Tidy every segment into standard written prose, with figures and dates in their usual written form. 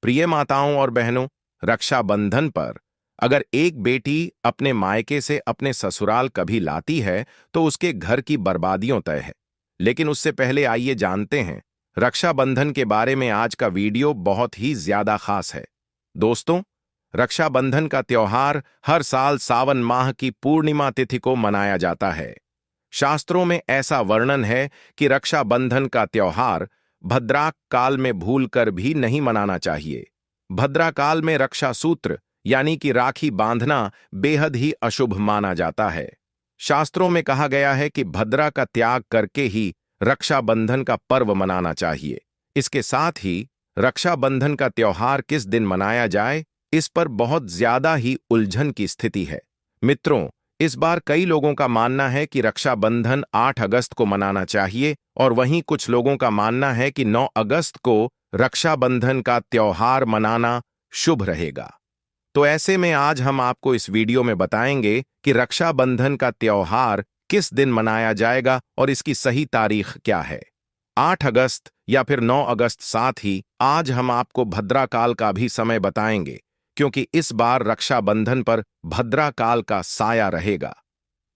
प्रिय माताओं और बहनों, रक्षाबंधन पर अगर एक बेटी अपने मायके से अपने ससुराल कभी लाती है तो उसके घर की बर्बादियों तय है। लेकिन उससे पहले आइए जानते हैं रक्षाबंधन के बारे में। आज का वीडियो बहुत ही ज्यादा खास है। दोस्तों, रक्षाबंधन का त्योहार हर साल सावन माह की पूर्णिमा तिथि को मनाया जाता है। शास्त्रों में ऐसा वर्णन है कि रक्षाबंधन का त्योहार भद्राक काल में भूलकर भी नहीं मनाना चाहिए। भद्रा काल में रक्षा सूत्र यानी कि राखी बांधना बेहद ही अशुभ माना जाता है। शास्त्रों में कहा गया है कि भद्रा का त्याग करके ही रक्षाबंधन का पर्व मनाना चाहिए। इसके साथ ही रक्षाबंधन का त्योहार किस दिन मनाया जाए, इस पर बहुत ज्यादा ही उलझन की स्थिति है। मित्रों, इस बार कई लोगों का मानना है कि रक्षाबंधन 8 अगस्त को मनाना चाहिए और वहीं कुछ लोगों का मानना है कि 9 अगस्त को रक्षाबंधन का त्योहार मनाना शुभ रहेगा। तो ऐसे में आज हम आपको इस वीडियो में बताएंगे कि रक्षाबंधन का त्योहार किस दिन मनाया जाएगा और इसकी सही तारीख क्या है। 8 अगस्त या फिर 9 अगस्त। साथ ही आज हम आपको भद्रा काल का भी समय बताएंगे, क्योंकि इस बार रक्षाबंधन पर भद्रा काल का साया रहेगा।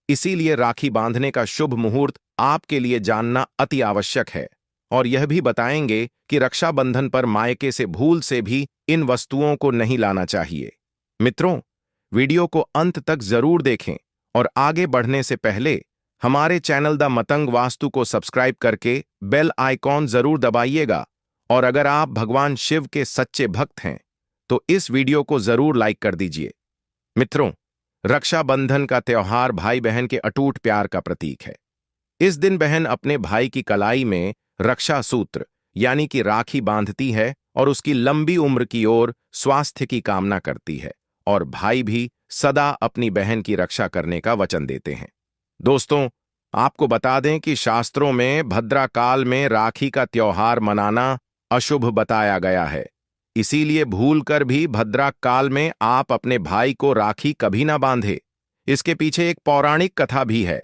इसीलिए राखी बांधने का शुभ मुहूर्त आपके लिए जानना अति आवश्यक है। और यह भी बताएंगे कि रक्षाबंधन पर मायके से भूल से भी इन वस्तुओं को नहीं लाना चाहिए। मित्रों, वीडियो को अंत तक जरूर देखें और आगे बढ़ने से पहले हमारे चैनल द मतंग वास्तु को सब्सक्राइब करके बेल आइकॉन जरूर दबाइएगा। और अगर आप भगवान शिव के सच्चे भक्त हैं तो इस वीडियो को जरूर लाइक कर दीजिए। मित्रों, रक्षाबंधन का त्योहार भाई बहन के अटूट प्यार का प्रतीक है। इस दिन बहन अपने भाई की कलाई में रक्षा सूत्र यानी कि राखी बांधती है और उसकी लंबी उम्र की ओर स्वास्थ्य की कामना करती है, और भाई भी सदा अपनी बहन की रक्षा करने का वचन देते हैं। दोस्तों, आपको बता दें कि शास्त्रों में भद्रा काल में राखी का त्योहार मनाना अशुभ बताया गया है। इसीलिए भूलकर भी भद्रा काल में आप अपने भाई को राखी कभी ना बांधे। इसके पीछे एक पौराणिक कथा भी है।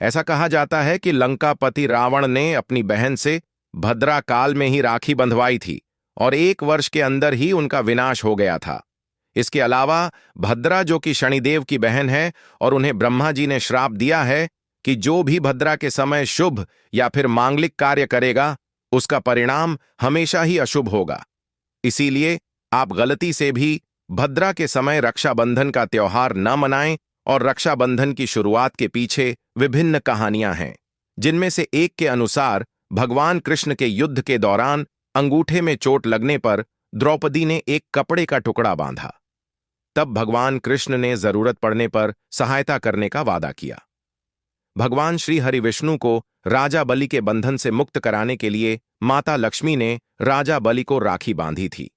ऐसा कहा जाता है कि लंकापति रावण ने अपनी बहन से भद्रा काल में ही राखी बंधवाई थी और 1 वर्ष के अंदर ही उनका विनाश हो गया था। इसके अलावा भद्रा, जो कि शनिदेव की बहन है, और उन्हें ब्रह्मा जी ने श्राप दिया है कि जो भी भद्रा के समय शुभ या फिर मांगलिक कार्य करेगा उसका परिणाम हमेशा ही अशुभ होगा। इसीलिए आप गलती से भी भद्रा के समय रक्षाबंधन का त्योहार न मनाएं। और रक्षाबंधन की शुरुआत के पीछे विभिन्न कहानियां हैं, जिनमें से एक के अनुसार भगवान कृष्ण के युद्ध के दौरान अंगूठे में चोट लगने पर द्रौपदी ने एक कपड़े का टुकड़ा बांधा। तब भगवान कृष्ण ने जरूरत पड़ने पर सहायता करने का वादा किया। भगवान श्री हरि विष्णु को राजा बलि के बंधन से मुक्त कराने के लिए माता लक्ष्मी ने राजा बलि को राखी बांधी थी।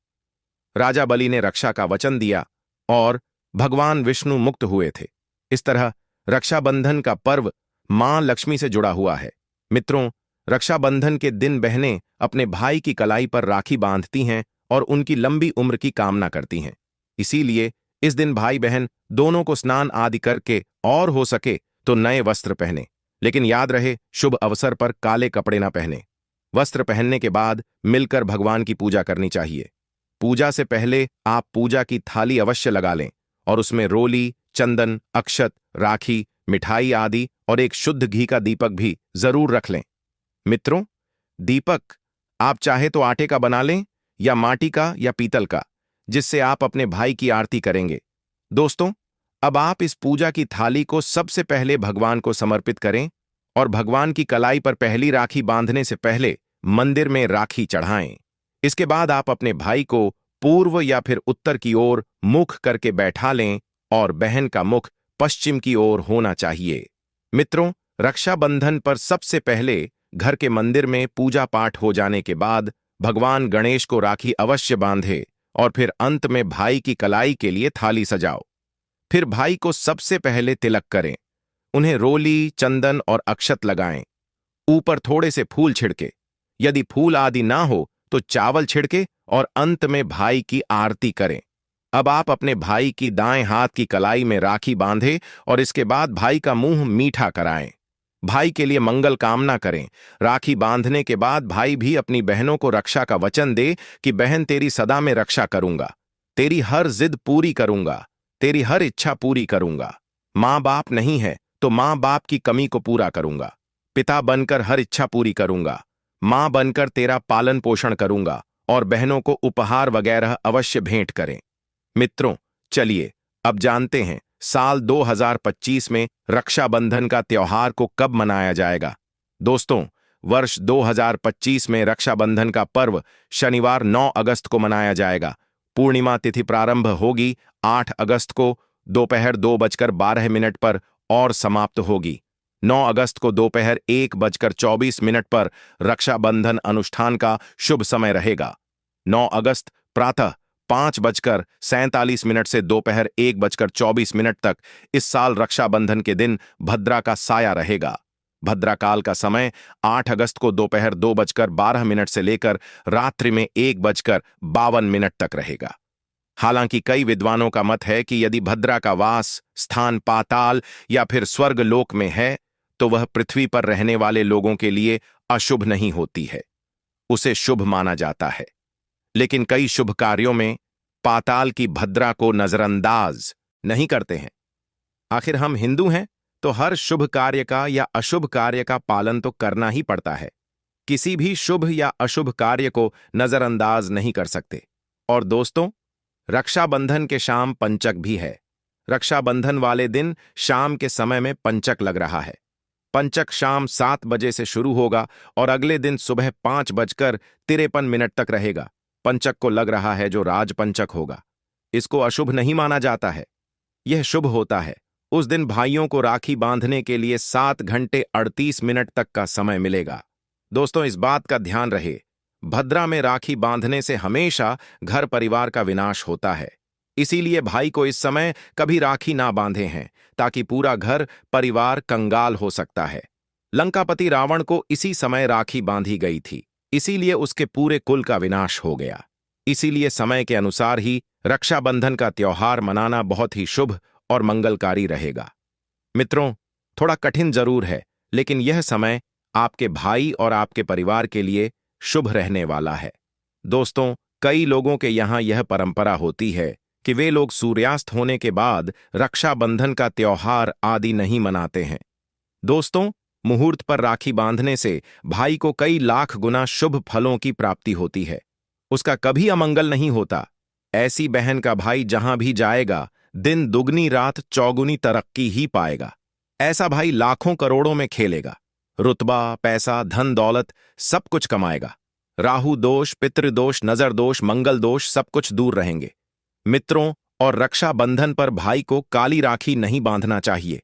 राजा बलि ने रक्षा का वचन दिया और भगवान विष्णु मुक्त हुए थे। इस तरह रक्षाबंधन का पर्व मां लक्ष्मी से जुड़ा हुआ है। मित्रों, रक्षाबंधन के दिन बहनें अपने भाई की कलाई पर राखी बांधती हैं और उनकी लंबी उम्र की कामना करती हैं। इसीलिए इस दिन भाई बहन दोनों को स्नान आदि करके और हो सके तो नए वस्त्र पहने, लेकिन याद रहे शुभ अवसर पर काले कपड़े ना पहने। वस्त्र पहनने के बाद मिलकर भगवान की पूजा करनी चाहिए। पूजा से पहले आप पूजा की थाली अवश्य लगा लें और उसमें रोली, चंदन, अक्षत, राखी, मिठाई आदि और एक शुद्ध घी का दीपक भी जरूर रख लें। मित्रों, दीपक आप चाहे तो आटे का बना लें या माटी का या पीतल का, जिससे आप अपने भाई की आरती करेंगे। दोस्तों, अब आप इस पूजा की थाली को सबसे पहले भगवान को समर्पित करें और भगवान की कलाई पर पहली राखी बांधने से पहले मंदिर में राखी चढ़ाएं। इसके बाद आप अपने भाई को पूर्व या फिर उत्तर की ओर मुख करके बैठा लें और बहन का मुख पश्चिम की ओर होना चाहिए। मित्रों, रक्षाबंधन पर सबसे पहले घर के मंदिर में पूजा पाठ हो जाने के बाद भगवान गणेश को राखी अवश्य बांधे और फिर अंत में भाई की कलाई के लिए थाली सजाओ। फिर भाई को सबसे पहले तिलक करें, उन्हें रोली, चंदन और अक्षत लगाएं। ऊपर थोड़े से फूल छिड़के, यदि फूल आदि ना हो तो चावल छिड़के और अंत में भाई की आरती करें। अब आप अपने भाई की दाएं हाथ की कलाई में राखी बांधें और इसके बाद भाई का मुंह मीठा कराएं। भाई के लिए मंगल कामना करें। राखी बांधने के बाद भाई भी अपनी बहनों को रक्षा का वचन दे कि बहन तेरी सदा में रक्षा करूंगा, तेरी हर जिद पूरी करूंगा, तेरी हर इच्छा पूरी करूंगा। माँ बाप नहीं है तो माँ बाप की कमी को पूरा करूंगा, पिता बनकर हर इच्छा पूरी करूंगा, माँ बनकर तेरा पालन पोषण करूंगा और बहनों को उपहार वगैरह अवश्य भेंट करें। मित्रों, चलिए अब जानते हैं साल 2025 में रक्षाबंधन का त्योहार को कब मनाया जाएगा। दोस्तों, वर्ष 2025 में रक्षाबंधन का पर्व शनिवार 9 अगस्त को मनाया जाएगा। पूर्णिमा तिथि प्रारंभ होगी 8 अगस्त को दोपहर 2:12 पर और समाप्त होगी 9 अगस्त को दोपहर 1:24 पर। रक्षाबंधन अनुष्ठान का शुभ समय रहेगा 9 अगस्त प्रातः 5:47 से दोपहर 1:24 तक। इस साल रक्षाबंधन के दिन भद्रा का साया रहेगा। भद्रा काल का समय 8 अगस्त को दोपहर 2:12 से लेकर रात्रि में 1:52 तक रहेगा। हालांकि कई विद्वानों का मत है कि यदि भद्रा का वास स्थान पाताल या फिर स्वर्ग लोक में है तो वह पृथ्वी पर रहने वाले लोगों के लिए अशुभ नहीं होती है, उसे शुभ माना जाता है। लेकिन कई शुभ कार्यों में पाताल की भद्रा को नजरअंदाज नहीं करते हैं। आखिर हम हिंदू हैं तो हर शुभ कार्य का या अशुभ कार्य का पालन तो करना ही पड़ता है। किसी भी शुभ या अशुभ कार्य को नजरअंदाज नहीं कर सकते। और दोस्तों, रक्षाबंधन के शाम पंचक भी है। रक्षाबंधन वाले दिन शाम के समय में पंचक लग रहा है। पंचक शाम 7 बजे से शुरू होगा और अगले दिन सुबह 5:53 तक रहेगा। पंचक को लग रहा है जो राजपंचक होगा। इसको अशुभ नहीं माना जाता है, यह शुभ होता है। उस दिन भाइयों को राखी बांधने के लिए 7 घंटे 38 मिनट तक का समय मिलेगा। दोस्तों, इस बात का ध्यान रहे, भद्रा में राखी बांधने से हमेशा घर परिवार का विनाश होता है। इसीलिए भाई को इस समय कभी राखी ना बांधे हैं, ताकि पूरा घर परिवार कंगाल हो सकता है। लंकापति रावण को इसी समय राखी बांधी गई थी, इसीलिए उसके पूरे कुल का विनाश हो गया। इसीलिए समय के अनुसार ही रक्षाबंधन का त्योहार मनाना बहुत ही शुभ और मंगलकारी रहेगा। मित्रों, थोड़ा कठिन जरूर है, लेकिन यह समय आपके भाई और आपके परिवार के लिए शुभ रहने वाला है। दोस्तों, कई लोगों के यहाँ यह परंपरा होती है कि वे लोग सूर्यास्त होने के बाद रक्षाबंधन का त्योहार आदि नहीं मनाते हैं। दोस्तों, मुहूर्त पर राखी बांधने से भाई को कई लाख गुना शुभ फलों की प्राप्ति होती है, उसका कभी अमंगल नहीं होता। ऐसी बहन का भाई जहां भी जाएगा दिन दुगनी रात चौगुनी तरक्की ही पाएगा। ऐसा भाई लाखों करोड़ों में खेलेगा, रुतबा पैसा धन दौलत सब कुछ कमाएगा। राहु दोष, पितृदोष, नजर दोष, मंगल दोष सब कुछ दूर रहेंगे। मित्रों, और रक्षाबंधन पर भाई को काली राखी नहीं बांधना चाहिए,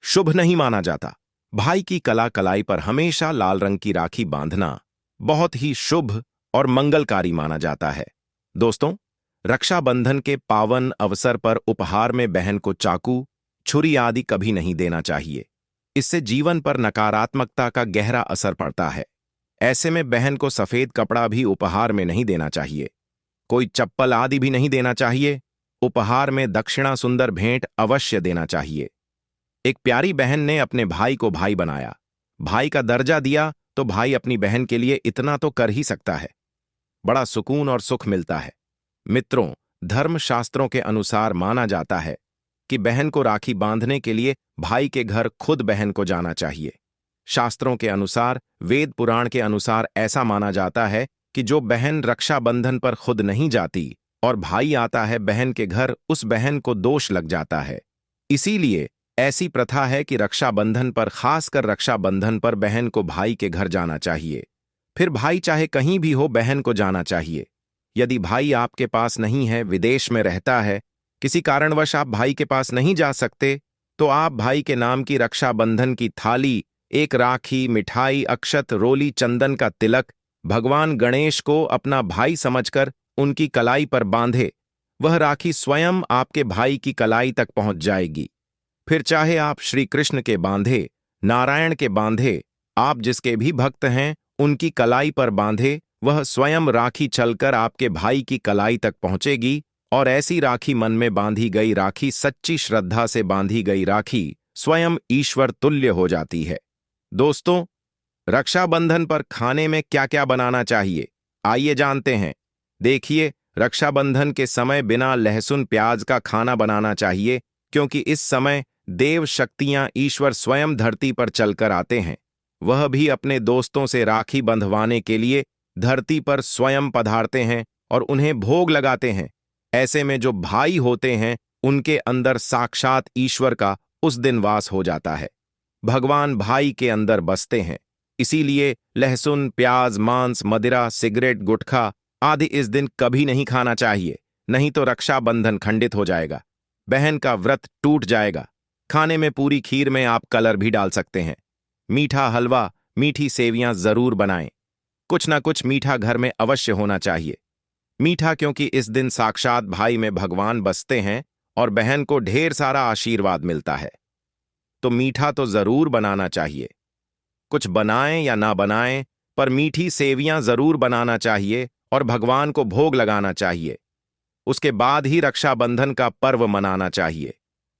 शुभ नहीं माना जाता। भाई की कलाई पर हमेशा लाल रंग की राखी बांधना बहुत ही शुभ और मंगलकारी माना जाता है। दोस्तों, रक्षाबंधन के पावन अवसर पर उपहार में बहन को चाकू, छुरी आदि कभी नहीं देना चाहिए। इससे जीवन पर नकारात्मकता का गहरा असर पड़ता है। ऐसे में बहन को सफेद कपड़ा भी उपहार में नहीं देना चाहिए, कोई चप्पल आदि भी नहीं देना चाहिए। उपहार में दक्षिणा सुंदर भेंट अवश्य देना चाहिए। एक प्यारी बहन ने अपने भाई को भाई बनाया, भाई का दर्जा दिया, तो भाई अपनी बहन के लिए इतना तो कर ही सकता है। बड़ा सुकून और सुख मिलता है। मित्रों, धर्मशास्त्रों के अनुसार माना जाता है कि बहन को राखी बांधने के लिए भाई के घर खुद बहन को जाना चाहिए। शास्त्रों के अनुसार, वेद पुराण के अनुसार ऐसा माना जाता है कि जो बहन रक्षाबंधन पर खुद नहीं जाती और भाई आता है बहन के घर, उस बहन को दोष लग जाता है। इसीलिए ऐसी प्रथा है कि रक्षाबंधन पर, खासकर रक्षाबंधन पर बहन को भाई के घर जाना चाहिए। फिर भाई चाहे कहीं भी हो, बहन को जाना चाहिए। यदि भाई आपके पास नहीं है, विदेश में रहता है, किसी कारणवश आप भाई के पास नहीं जा सकते, तो आप भाई के नाम की रक्षाबंधन की थाली, एक राखी, मिठाई, अक्षत, रोली, चंदन का तिलक भगवान गणेश को अपना भाई समझकर उनकी कलाई पर बांधे। वह राखी स्वयं आपके भाई की कलाई तक पहुंच जाएगी। फिर चाहे आप श्री कृष्ण के बांधे, नारायण के बांधे, आप जिसके भी भक्त हैं उनकी कलाई पर बांधे, वह स्वयं राखी चलकर आपके भाई की कलाई तक पहुंचेगी। और ऐसी राखी, मन में बांधी गई राखी, सच्ची श्रद्धा से बांधी गई राखी स्वयं ईश्वर तुल्य हो जाती है। दोस्तों, रक्षाबंधन पर खाने में क्या क्या बनाना चाहिए, आइए जानते हैं। देखिए, रक्षाबंधन के समय बिना लहसुन प्याज का खाना बनाना चाहिए, क्योंकि इस समय देव शक्तियां ईश्वर स्वयं धरती पर चलकर आते हैं। वह भी अपने दोस्तों से राखी बंधवाने के लिए धरती पर स्वयं पधारते हैं और उन्हें भोग लगाते हैं। ऐसे में जो भाई होते हैं, उनके अंदर साक्षात ईश्वर का उस दिन वास हो जाता है। भगवान भाई के अंदर बसते हैं। इसीलिए लहसुन प्याज मांस मदिरा सिगरेट गुटखा आदि इस दिन कभी नहीं खाना चाहिए, नहीं तो रक्षाबंधन खंडित हो जाएगा, बहन का व्रत टूट जाएगा। खाने में पूरी खीर में आप कलर भी डाल सकते हैं। मीठा हलवा मीठी सेवियां जरूर बनाएं। कुछ ना कुछ मीठा घर में अवश्य होना चाहिए। मीठा क्योंकि इस दिन साक्षात भाई में भगवान बसते हैं और बहन को ढेर सारा आशीर्वाद मिलता है, तो मीठा तो जरूर बनाना चाहिए। कुछ बनाएं या ना बनाएं, पर मीठी सेवियां जरूर बनाना चाहिए और भगवान को भोग लगाना चाहिए। उसके बाद ही रक्षाबंधन का पर्व मनाना चाहिए।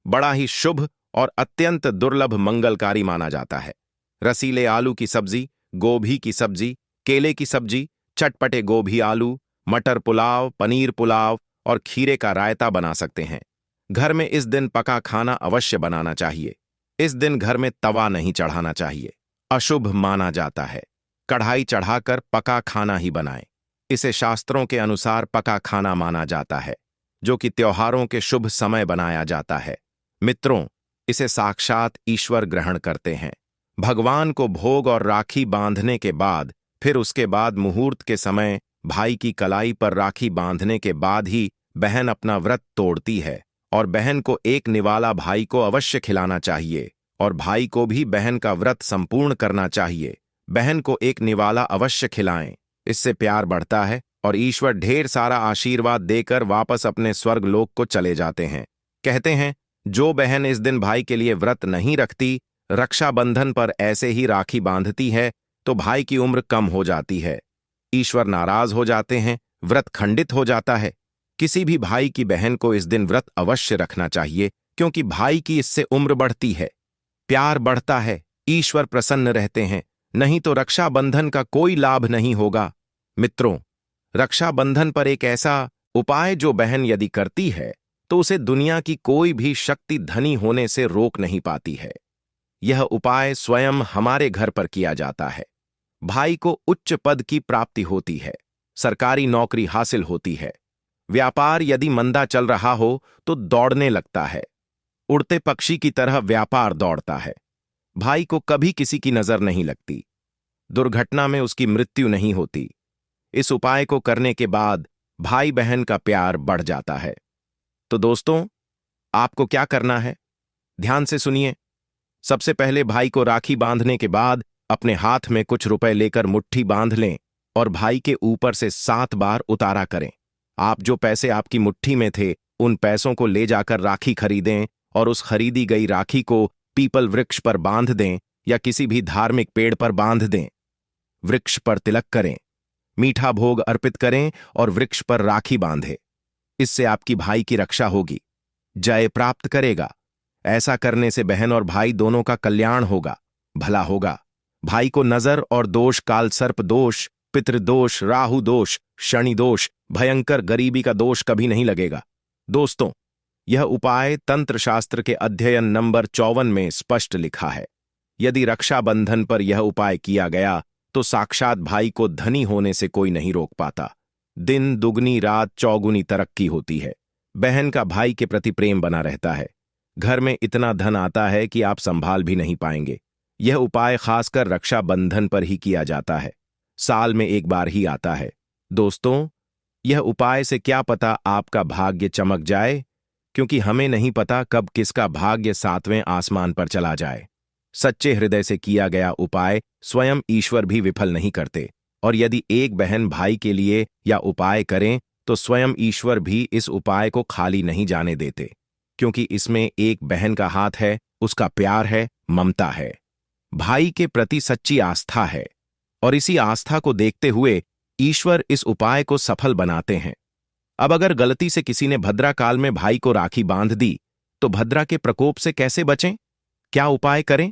बड़ा ही शुभ और अत्यंत दुर्लभ मंगलकारी माना जाता है। रसीले आलू की सब्जी, गोभी की सब्जी, केले की सब्जी, चटपटे गोभी आलू, मटर पुलाव, पनीर पुलाव और खीरे का रायता बना सकते हैं। घर में इस दिन पका खाना अवश्य बनाना चाहिए। इस दिन घर में तवा नहीं चढ़ाना चाहिए, अशुभ माना जाता है। कढ़ाई चढ़ाकर पका खाना ही बनाएं। इसे शास्त्रों के अनुसार पका खाना माना जाता है, जो कि त्योहारों के शुभ समय बनाया जाता है। मित्रों, इसे साक्षात ईश्वर ग्रहण करते हैं। भगवान को भोग और राखी बांधने के बाद, फिर उसके बाद मुहूर्त के समय भाई की कलाई पर राखी बांधने के बाद ही बहन अपना व्रत तोड़ती है, और बहन को एक निवाला भाई को अवश्य खिलाना चाहिए और भाई को भी बहन का व्रत संपूर्ण करना चाहिए। बहन को एक निवाला अवश्य खिलाएं। इससे प्यार बढ़ता है और ईश्वर ढेर सारा आशीर्वाद देकर वापस अपने स्वर्ग लोक को चले जाते हैं। कहते हैं, जो बहन इस दिन भाई के लिए व्रत नहीं रखती, रक्षाबंधन पर ऐसे ही राखी बांधती है, तो भाई की उम्र कम हो जाती है, ईश्वर नाराज हो जाते हैं, व्रत खंडित हो जाता है। किसी भी भाई की बहन को इस दिन व्रत अवश्य रखना चाहिए, क्योंकि भाई की इससे उम्र बढ़ती है, प्यार बढ़ता है, ईश्वर प्रसन्न रहते हैं। नहीं तो रक्षाबंधन का कोई लाभ नहीं होगा। मित्रों, रक्षाबंधन पर एक ऐसा उपाय जो बहन यदि करती है, तो उसे दुनिया की कोई भी शक्ति धनी होने से रोक नहीं पाती है। यह उपाय स्वयं हमारे घर पर किया जाता है। भाई को उच्च पद की प्राप्ति होती है, सरकारी नौकरी हासिल होती है, व्यापार यदि मंदा चल रहा हो तो दौड़ने लगता है, उड़ते पक्षी की तरह व्यापार दौड़ता है। भाई को कभी किसी की नजर नहीं लगती, दुर्घटना में उसकी मृत्यु नहीं होती। इस उपाय को करने के बाद भाई बहन का प्यार बढ़ जाता है। तो दोस्तों, आपको क्या करना है, ध्यान से सुनिए। सबसे पहले भाई को राखी बांधने के बाद अपने हाथ में कुछ रुपए लेकर मुट्ठी बांध लें और भाई के ऊपर से 7 बार उतारा करें। आप जो पैसे आपकी मुट्ठी में थे, उन पैसों को ले जाकर राखी खरीदें और उस खरीदी गई राखी को पीपल वृक्ष पर बांध दें या किसी भी धार्मिक पेड़ पर बांध दें। वृक्ष पर तिलक करें, मीठा भोग अर्पित करें और वृक्ष पर राखी बांधें। इससे आपकी भाई की रक्षा होगी, जय प्राप्त करेगा। ऐसा करने से बहन और भाई दोनों का कल्याण होगा, भला होगा। भाई को नजर और दोष, काल सर्प दोष, पितृदोष, राहु दोष, शनि दोष, भयंकर गरीबी का दोष कभी नहीं लगेगा। दोस्तों, यह उपाय तंत्र शास्त्र के अध्ययन नंबर 54 में स्पष्ट लिखा है। यदि रक्षाबंधन पर यह उपाय किया गया तो साक्षात भाई को धनी होने से कोई नहीं रोक पाता। दिन दुगनी रात चौगुनी तरक्की होती है। बहन का भाई के प्रति प्रेम बना रहता है। घर में इतना धन आता है कि आप संभाल भी नहीं पाएंगे। यह उपाय खासकर रक्षाबंधन पर ही किया जाता है, साल में एक बार ही आता है। दोस्तों, यह उपाय से क्या पता आपका भाग्य चमक जाए, क्योंकि हमें नहीं पता कब किसका भाग्य 7वें आसमान पर चला जाए। सच्चे हृदय से किया गया उपाय स्वयं ईश्वर भी विफल नहीं करते, और यदि एक बहन भाई के लिए या उपाय करें तो स्वयं ईश्वर भी इस उपाय को खाली नहीं जाने देते, क्योंकि इसमें एक बहन का हाथ है, उसका प्यार है, ममता है, भाई के प्रति सच्ची आस्था है, और इसी आस्था को देखते हुए ईश्वर इस उपाय को सफल बनाते हैं। अब अगर गलती से किसी ने भद्रा काल में भाई को राखी बांध दी, तो भद्रा के प्रकोप से कैसे बचें? क्या उपाय करें?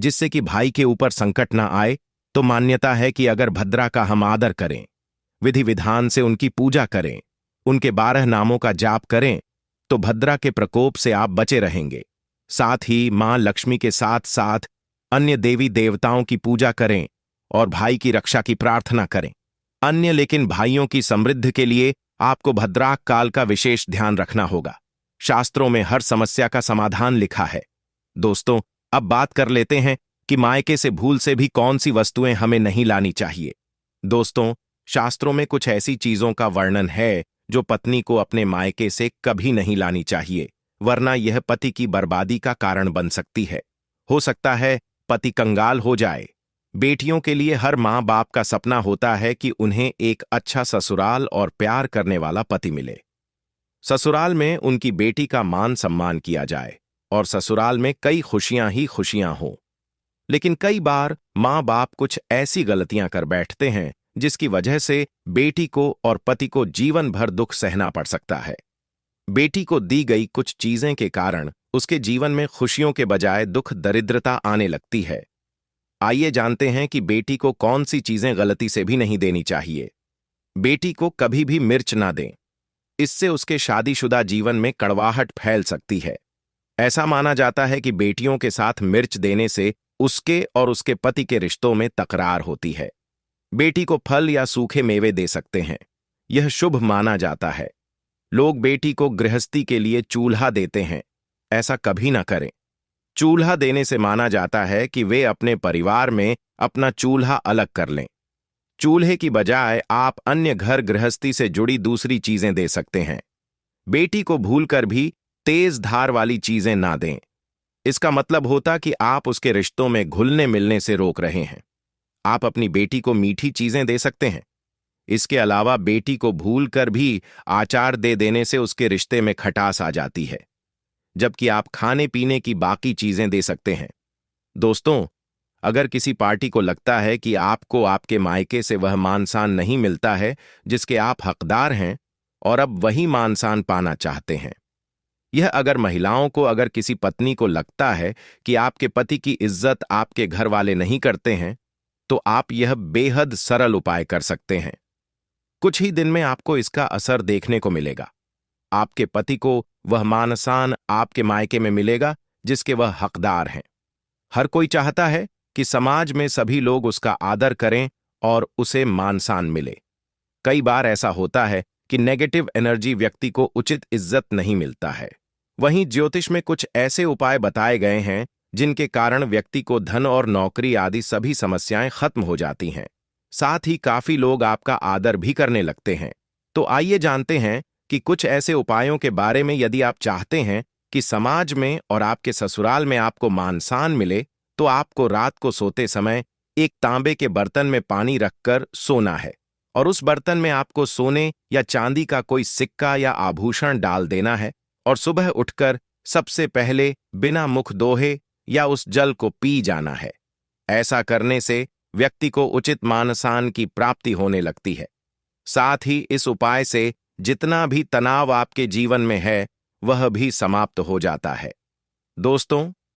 जिससे कि भाई के ऊपर संकट ना आए। तो मान्यता है कि अगर भद्रा का हम आदर करें, विधि विधान से उनकी पूजा करें, उनके 12 नामों का जाप करें, तो भद्रा के प्रकोप से आप बचे रहेंगे। साथ ही मां लक्ष्मी के साथ साथ अन्य देवी देवताओं की पूजा करें और भाई की रक्षा की प्रार्थना करें। लेकिन भाइयों की समृद्धि के लिए आपको भद्राक काल का विशेष ध्यान रखना होगा। शास्त्रों में हर समस्या का समाधान लिखा है। दोस्तों, अब बात कर लेते हैं कि मायके से भूल से भी कौन सी वस्तुएं हमें नहीं लानी चाहिए। दोस्तों, शास्त्रों में कुछ ऐसी चीजों का वर्णन है जो पत्नी को अपने मायके से कभी नहीं लानी चाहिए, वरना यह पति की बर्बादी का कारण बन सकती है। हो सकता है पति कंगाल हो जाए। बेटियों के लिए हर माँ बाप का सपना होता है कि उन्हें एक अच्छा ससुराल और प्यार करने वाला पति मिले। ससुराल में उनकी बेटी का मान सम्मान किया जाए और ससुराल में कई खुशियां ही खुशियां हों। लेकिन कई बार माँ बाप कुछ ऐसी गलतियां कर बैठते हैं जिसकी वजह से बेटी को और पति को जीवन भर दुख सहना पड़ सकता है। बेटी को दी गई कुछ चीजें के कारण उसके जीवन में खुशियों के बजाय दुख दरिद्रता आने लगती है। आइए जानते हैं कि बेटी को कौन सी चीजें गलती से भी नहीं देनी चाहिए। बेटी को कभी भी मिर्च ना दें। इससे उसके शादीशुदा जीवन में कड़वाहट फैल सकती है। ऐसा माना जाता है कि बेटियों के साथ मिर्च देने से उसके और उसके पति के रिश्तों में तकरार होती है। बेटी को फल या सूखे मेवे दे सकते हैं, यह शुभ माना जाता है। लोग बेटी को गृहस्थी के लिए चूल्हा देते हैं, ऐसा कभी ना करें। चूल्हा देने से माना जाता है कि वे अपने परिवार में अपना चूल्हा अलग कर लें। चूल्हे की बजाय आप अन्य घर गृहस्थी से जुड़ी दूसरी चीजें दे सकते हैं। बेटी को भूलकर भी तेज धार वाली चीजें ना दें। इसका मतलब होता कि आप उसके रिश्तों में घुलने मिलने से रोक रहे हैं। आप अपनी बेटी को मीठी चीजें दे सकते हैं। इसके अलावा बेटी को भूलकर भी आचार दे देने से उसके रिश्ते में खटास आ जाती है, जबकि आप खाने पीने की बाकी चीजें दे सकते हैं। दोस्तों, अगर किसी पार्टी को लगता है कि आपको आपके मायके से वह मान सम्मान नहीं मिलता है जिसके आप हकदार हैं और अब वही मान सम्मान पाना चाहते हैं, यह अगर किसी पत्नी को लगता है कि आपके पति की इज्जत आपके घर वाले नहीं करते हैं, तो आप यह बेहद सरल उपाय कर सकते हैं। कुछ ही दिन में आपको इसका असर देखने को मिलेगा। आपके पति को वह मान सम्मान आपके मायके में मिलेगा जिसके वह हकदार हैं। हर कोई चाहता है कि समाज में सभी लोग उसका आदर करें और उसे मान सम्मान मिले। कई बार ऐसा होता है कि नेगेटिव एनर्जी व्यक्ति को उचित इज्जत नहीं मिलता है। वहीं ज्योतिष में कुछ ऐसे उपाय बताए गए हैं जिनके कारण व्यक्ति को धन और नौकरी आदि सभी समस्याएं खत्म हो जाती हैं। साथ ही काफी लोग आपका आदर भी करने लगते हैं। तो आइए जानते हैं कि कुछ ऐसे उपायों के बारे में। यदि आप चाहते हैं कि समाज में और आपके ससुराल में आपको मान सम्मान मिले, तो आपको रात को सोते समय एक तांबे के बर्तन में पानी रखकर सोना है और उस बर्तन में आपको सोने या चांदी का कोई सिक्का या आभूषण डाल देना है और सुबह उठकर सबसे पहले बिना मुख धोए या उस जल को पी जाना है। ऐसा करने से व्यक्ति को उचित मान सम्मान की प्राप्ति होने लगती है। साथ ही इस उपाय से जितना भी तनाव आपके जीवन में है वह भी समाप्त हो जाता है। दोस्तों,